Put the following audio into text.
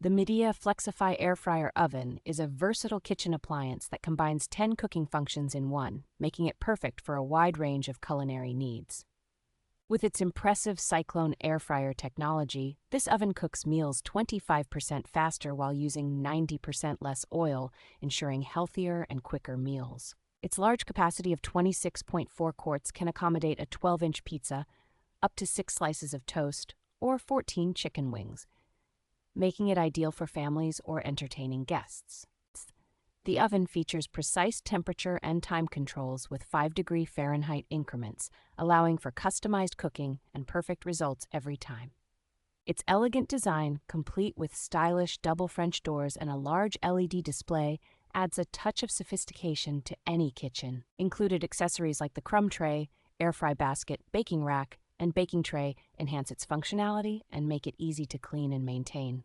The Midea Flexify Air Fryer oven is a versatile kitchen appliance that combines 10 cooking functions in one, making it perfect for a wide range of culinary needs. With its impressive Cyclone Air Fryer technology, this oven cooks meals 25% faster while using 90% less oil, ensuring healthier and quicker meals. Its large capacity of 26.4 quarts can accommodate a 12-inch pizza, up to 6 slices of toast, or 14 chicken wings, making it ideal for families or entertaining guests. The oven features precise temperature and time controls with 5-degree Fahrenheit increments, allowing for customized cooking and perfect results every time. Its elegant design, complete with stylish double French doors and a large LED display, adds a touch of sophistication to any kitchen. Included accessories like the crumb tray, air fry basket, baking rack, and baking tray enhance its functionality and make it easy to clean and maintain.